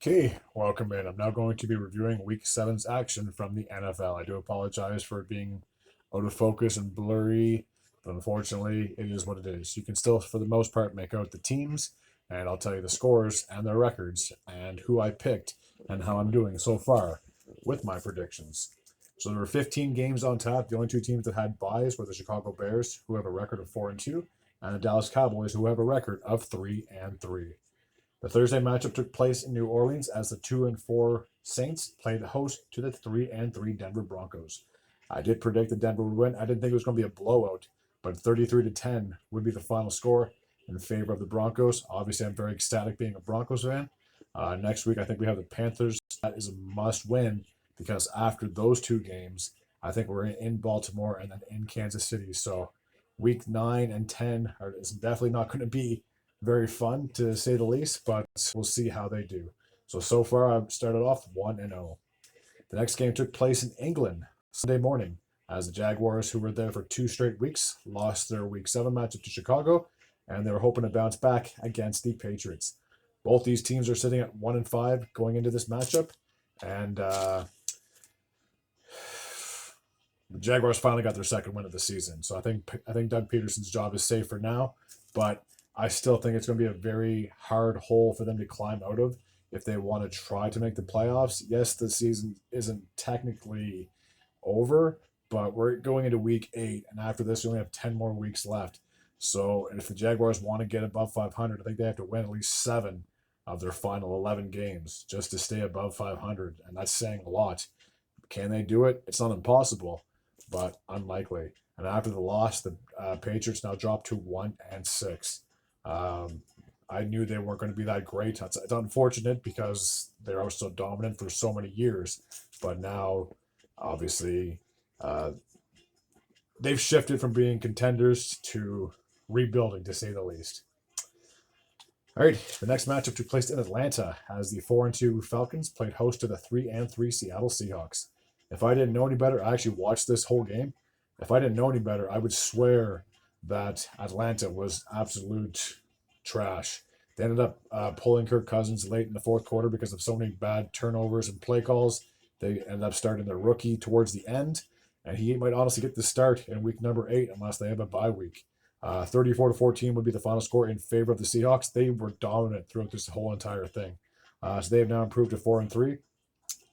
Okay, welcome in. I'm now going to be reviewing Week 7's action from the NFL. I do apologize for it being out of focus and blurry, but unfortunately, it is what it is. You can still, for the most part, make out the teams, and I'll tell you the scores and their records and who I picked and how I'm doing so far with my predictions. So there were 15 games on tap. The only two teams that had buys were the Chicago Bears, who have a record of 4-2, and the Dallas Cowboys, who have a record of 3-3. The Thursday matchup took place in New Orleans as the 2-4 Saints played host to the 3-3 Denver Broncos. I did predict that Denver would win. I didn't think it was going to be a blowout, but 33-10 would be the final score in favor of the Broncos. Obviously, I'm very ecstatic being a Broncos fan. Next week, I think we have the Panthers. That is a must win because after those two games, I think we're in Baltimore and then in Kansas City. So week 9 and 10 is definitely not going to be very fun to say the least, but we'll see how they do. So far I've started off 1-0. The next game took place in England Sunday morning as the Jaguars, who were there for 2 straight weeks, lost their Week 7 matchup to Chicago, and they were hoping to bounce back against the Patriots. Both these teams are sitting at 1-5 going into this matchup, and the Jaguars finally got their second win of the season. So I think Doug Peterson's job is safe for now, but I still think it's going to be a very hard hole for them to climb out of if they want to try to make the playoffs. Yes, the season isn't technically over, but we're going into week 8, and after this, we only have 10 more weeks left. So if the Jaguars want to get above 500, I think they have to win at least 7 of their final 11 games just to stay above 500, and that's saying a lot. Can they do it? It's not impossible, but unlikely. And after the loss, the Patriots now dropped to 1-6. Um, I knew they weren't going to be that great. It's unfortunate because they were so dominant for so many years, but now, obviously, uh, they've shifted from being contenders to rebuilding, to say the least. All right, the next matchup took place in Atlanta as the 4-2 Falcons played host to the 3-3 Seattle Seahawks. If I didn't know any better, I actually watched this whole game. If I didn't know any better, I would swear that Atlanta was absolute trash. They ended up pulling Kirk Cousins late in the fourth quarter because of so many bad turnovers and play calls. They ended up starting their rookie towards the end, and he might honestly get the start in week number 8 unless they have a bye week. 34-14 would be the final score in favor of the Seahawks. They were dominant throughout this whole entire thing. So they have now improved to 4-3.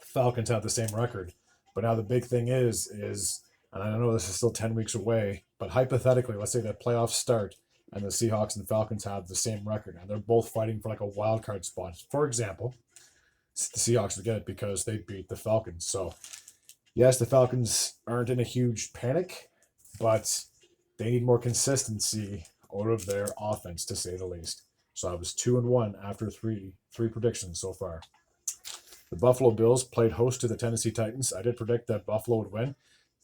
Falcons have the same record. But now the big thing is, and I know this is still 10 weeks away, but hypothetically, let's say the playoffs start and the Seahawks and Falcons have the same record and they're both fighting for like a wild card spot. For example, the Seahawks would get it because they beat the Falcons. So yes, the Falcons aren't in a huge panic, but they need more consistency out of their offense, to say the least. So I was 2-1 after three predictions so far. The Buffalo Bills played host to the Tennessee Titans. I did predict that Buffalo would win.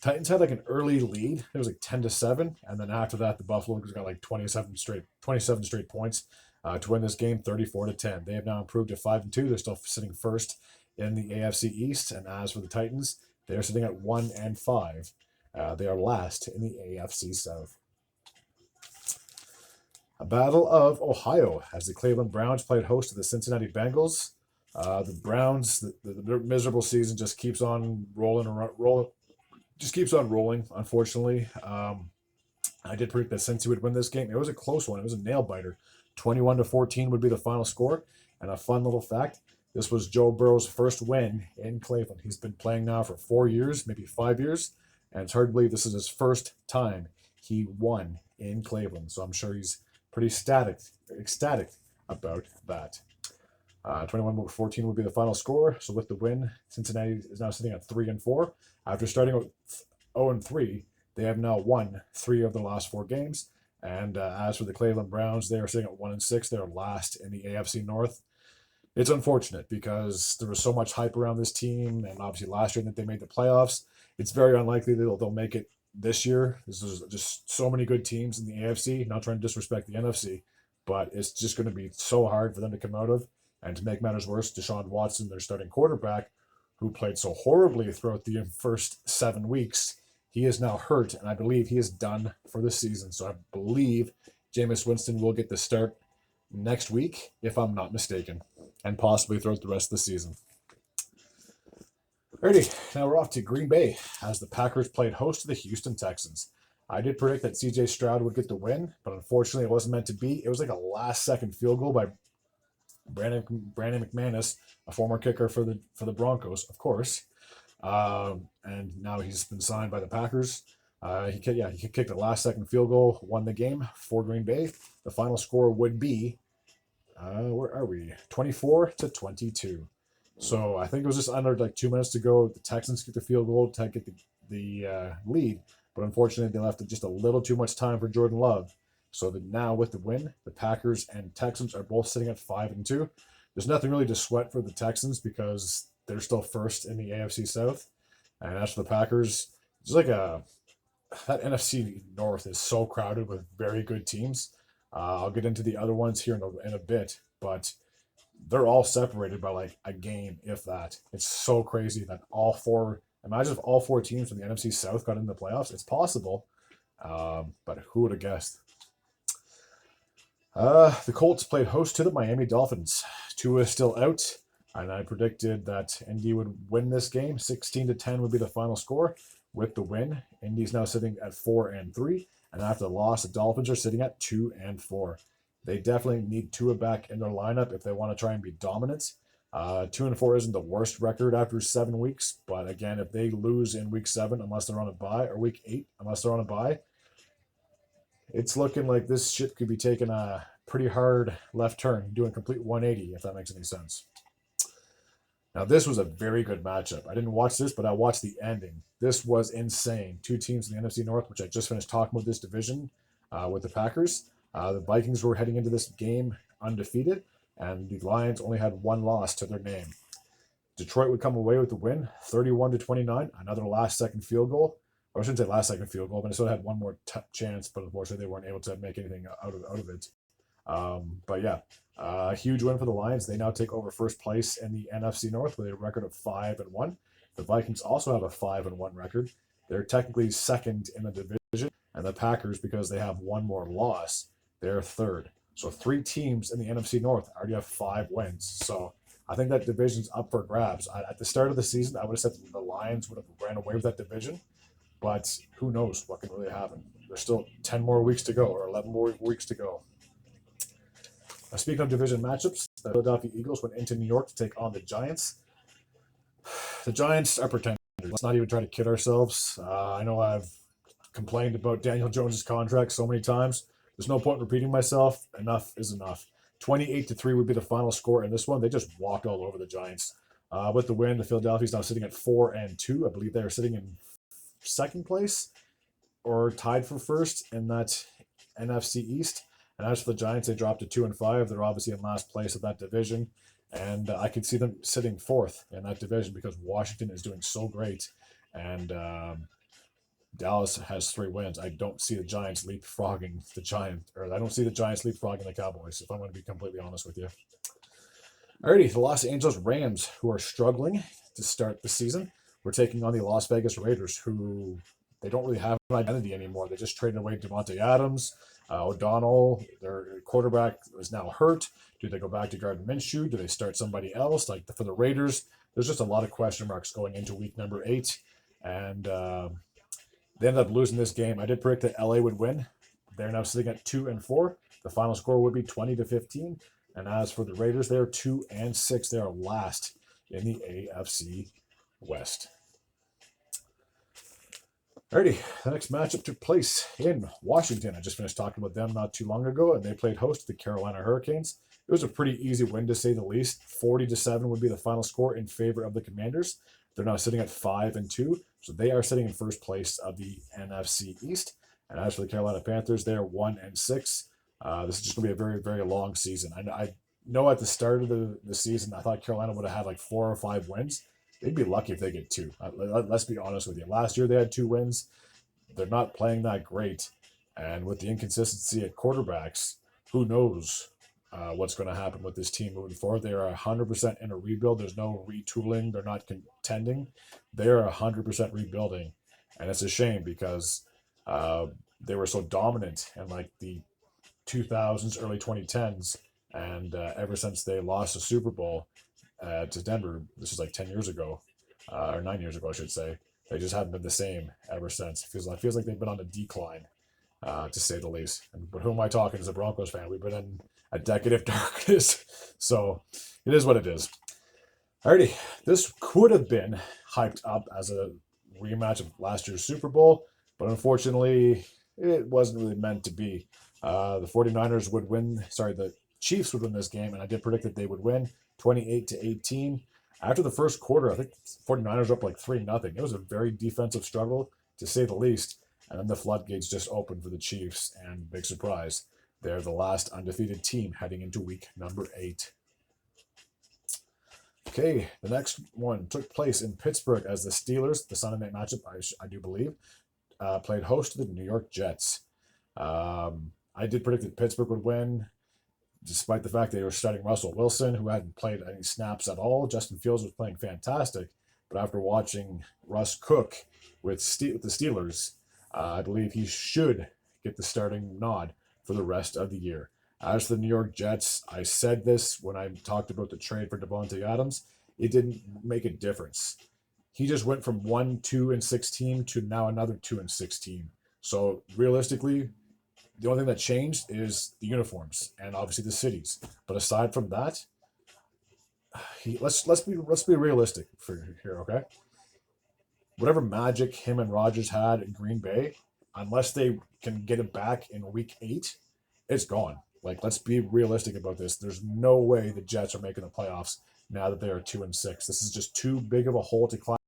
Titans had like an early lead. It was like 10-7, and then after that, the Buffalo got like 27 straight points to win this game, 34-10. They have now improved to 5-2. They're still sitting first in the AFC East, and as for the Titans, they are sitting at 1-5. They are last in the AFC South. A battle of Ohio as the Cleveland Browns played host to the Cincinnati Bengals. The Browns, their miserable season just keeps on rolling. Unfortunately, I did predict that Cincy would win this game. It was a close one. It was a nail biter. 21-14 would be the final score. And a fun little fact: this was Joe Burrow's first win in Cleveland. He's been playing now for 4 years, maybe 5 years, and it's hard to believe this is his first time he won in Cleveland. So I'm sure he's pretty ecstatic about that. 21-14 would be the final score. So with the win, Cincinnati is now sitting at 3-4. After starting with 0-3, they have now won 3 of the last 4 games. And as for the Cleveland Browns, they are sitting at 1-6. They're last in the AFC North. It's unfortunate because there was so much hype around this team, and obviously last year that they made the playoffs. It's very unlikely they'll make it this year. This is just so many good teams in the AFC. Not trying to disrespect the NFC, but it's just going to be so hard for them to come out of. And to make matters worse, Deshaun Watson, their starting quarterback, who played so horribly throughout the first 7 weeks, he is now hurt, and I believe he is done for the season. So I believe Jameis Winston will get the start next week, if I'm not mistaken. and possibly throughout the rest of the season. Alrighty, now we're off to Green Bay as the Packers played host to the Houston Texans. I did predict that CJ Stroud would get the win, but unfortunately it wasn't meant to be. It was like a last-second field goal by Brandon McManus, a former kicker for the Broncos, of course. And now he's been signed by the Packers. He kicked a last-second field goal, won the game for Green Bay. The final score would be, where are we? 24-22. So I think it was just under like 2 minutes to go. The Texans kicked the field goal to get the lead, but unfortunately they left just a little too much time for Jordan Love. So that now with the win, the Packers and Texans are both sitting at 5-2. There's nothing really to sweat for the Texans because they're still first in the AFC South. And as for the Packers, it's like that NFC North is so crowded with very good teams. I'll get into the other ones here in a bit, but they're all separated by like a game, if that. It's so crazy that imagine if all four teams from the NFC South got into the playoffs. It's possible, but who would have guessed? The Colts played host to the Miami Dolphins. Tua is still out, and I predicted that Indy would win this game. 16-10 would be the final score. With the win, Indy's now sitting at 4-3, and after the loss, the Dolphins are sitting at 2-4. They definitely need Tua back in their lineup if they want to try and be dominant. 2-4 isn't the worst record after 7 weeks, but again, if they lose in week 7, unless they're on a bye, or week 8, unless they're on a bye, it's looking like this shit could be taking a pretty hard left turn, doing a complete 180, if that makes any sense. Now, this was a very good matchup. I didn't watch this, but I watched the ending. This was insane. Two teams in the NFC North, which I just finished talking about this division with the Packers. The Vikings were heading into this game undefeated, and the Lions only had one loss to their name. Detroit would come away with the win, 31-29, another last-second field goal. Or I shouldn't say last-second field goal, Minnesota had one more chance, but unfortunately they weren't able to make anything out of it. But yeah, a huge win for the Lions. They now take over first place in the NFC North with a record of 5-1. The Vikings also have a 5-1 record. They're technically second in the division, and the Packers, because they have one more loss, they're third. So 3 teams in the NFC North already have 5 wins. So I think that division's up for grabs. At the start of the season, I would have said the Lions would have ran away with that division, but who knows what can really happen. There's still 10 more weeks to go, or 11 more weeks to go. Now, speaking of division matchups, the Philadelphia Eagles went into New York to take on the Giants. The Giants are pretenders. Let's not even try to kid ourselves. I know I've complained about Daniel Jones' contract so many times. There's no point in repeating myself. Enough is enough. 28-3 would be the final score in this one. They just walked all over the Giants. With the win, the Philadelphia's now sitting at 4-2. I believe they are sitting in second place or tied for first in that NFC East. And as for the Giants, they dropped to 2-5. They're obviously in last place of that division. And I could see them sitting fourth in that division because Washington is doing so great. And Dallas has 3 wins. I don't see the Giants leapfrogging the Giants, or I don't see the Giants leapfrogging the Cowboys, if I'm going to be completely honest with you. Alrighty, the Los Angeles Rams, who are struggling to start the season, we're taking on the Las Vegas Raiders, who they don't really have an identity anymore. They just traded away Devontae Adams. O'Donnell, their quarterback, is now hurt. Do they go back to Gardner Minshew? Do they start somebody else? For the Raiders, there's just a lot of question marks going into week number 8. And they ended up losing this game. I did predict that LA would win. They're now sitting at 2-4. The final score would be 20-15. And as for the Raiders, they're 2-6. They are last in the AFC West. Alrighty, the next matchup took place in Washington. I just finished talking about them not too long ago, and they played host to the Carolina Hurricanes. It was a pretty easy win, to say the least. 40-7 would be the final score in favor of the Commanders. They're now sitting at 5-2, so they are sitting in first place of the NFC East. And as for the Carolina Panthers, they are 1-6. This is just going to be a very, very long season. I know at the start of the season, I thought Carolina would have had like 4 or 5 wins. They'd be lucky if they get 2. Let's be honest with you. Last year they had 2 wins. They're not playing that great. And with the inconsistency at quarterbacks, who knows what's going to happen with this team moving forward. They are 100% in a rebuild. There's no retooling. They're not contending. They are 100% rebuilding. And it's a shame because they were so dominant in like the 2000s, early 2010s. And ever since they lost the Super Bowl to Denver, this was like 10 years ago, or 9 years ago, I should say, they just haven't been the same ever since. It feels like they've been on a decline, to say the least. But who am I talking as a Broncos fan? We've been in a decade of darkness. So it is what it is. Alrighty, this could have been hyped up as a rematch of last year's Super Bowl, but unfortunately, it wasn't really meant to be. The 49ers would win, sorry, the Chiefs would win this game, and I did predict that they would win 28-18. After the first quarter, I think 49ers were up like 3-0. It was a very defensive struggle, to say the least, and then the floodgates just opened for the Chiefs, and big surprise, they're the last undefeated team heading into week number 8. Okay, the next one took place in Pittsburgh as the Steelers, the Sunday night matchup, I do believe, played host to the New York Jets. I did predict that Pittsburgh would win, despite the fact they were starting Russell Wilson, who hadn't played any snaps at all. Justin Fields was playing fantastic, but after watching Russ cook with the Steelers, I believe he should get the starting nod for the rest of the year. As for the New York Jets, I said this when I talked about the trade for Davante Adams. It didn't make a difference. He just went from 1-2-6 team to now another 2-6 team. So realistically, the only thing that changed is the uniforms and obviously the cities. But aside from that, let's be realistic for here, okay? Whatever magic him and Rodgers had in Green Bay, unless they can get it back in week 8, it's gone. Like, let's be realistic about this. There's no way the Jets are making the playoffs now that they are 2-6. This is just too big of a hole to climb,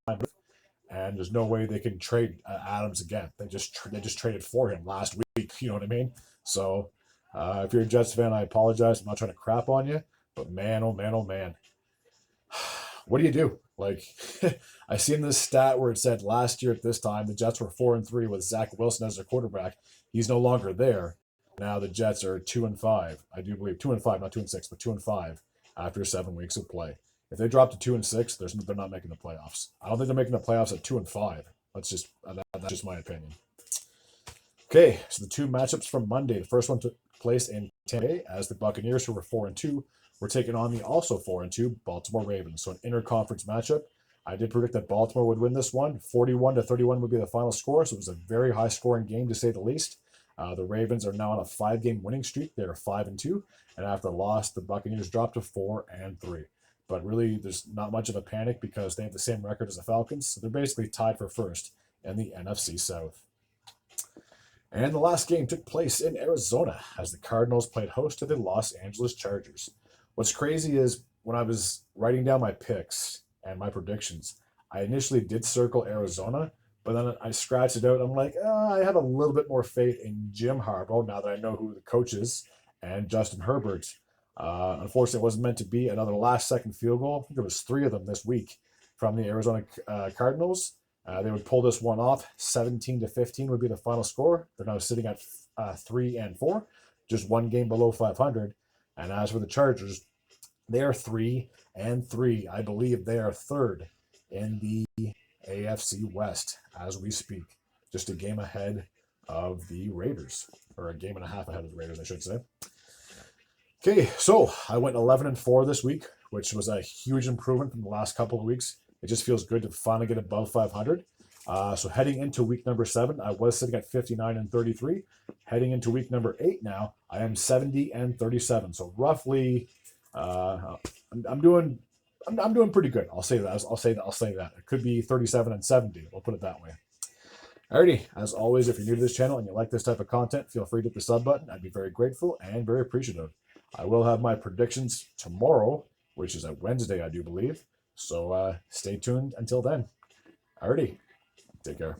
and there's no way they can trade Adams again. They just traded for him last week. You know what I mean? So, if you're a Jets fan, I apologize. I'm not trying to crap on you, but man, oh man, oh man, what do you do? Like, I seen this stat where it said last year at this time the Jets were 4-3 with Zach Wilson as their quarterback. He's no longer there. Now the Jets are 2-5. I do believe 2-5, not 2-6, but 2-5 after 7 weeks of play. If they drop to 2-6, they're not making the playoffs. I don't think they're making the playoffs at 2-5. That's just my opinion. Okay, so the two matchups from Monday. The first one took place in Tampa Bay as the Buccaneers, who were 4-2, were taking on the also 4-2 Baltimore Ravens. So an interconference matchup. I did predict that Baltimore would win this one. 41-31 would be the final score, so it was a very high-scoring game to say the least. The Ravens are now on a 5-game winning streak. They're 5-2, and after the loss, the Buccaneers dropped to 4-3. But really, there's not much of a panic because they have the same record as the Falcons, so they're basically tied for first in the NFC South. And the last game took place in Arizona as the Cardinals played host to the Los Angeles Chargers. What's crazy is when I was writing down my picks and my predictions, I initially did circle Arizona, but then I scratched it out. I'm like, I have a little bit more faith in Jim Harbaugh now that I know who the coach is and Justin Herbert. Unfortunately, it wasn't meant to be. Another last-second field goal. I think there was 3 of them this week from the Arizona Cardinals. They would pull this one off. 17-15 would be the final score. They're now sitting at 3-4, just 1 game below 500. And as for the Chargers, they are 3-3. I believe they are third in the AFC West as we speak. Just a game ahead of the Raiders, or a game and a half ahead of the Raiders, I should say. Okay, so I went 11-4 this week, which was a huge improvement from the last couple of weeks. It just feels good to finally get above 500. So heading into week number 7, I was sitting at 59-33. Heading into week number 8 now, I am 70-37. So roughly, I'm doing pretty good. I'll say that. It could be 37-70. We'll put it that way. Alrighty, as always, if you're new to this channel and you like this type of content, feel free to hit the sub button. I'd be very grateful and very appreciative. I will have my predictions tomorrow, which is a Wednesday, I do believe. So stay tuned until then. Alrighty, take care.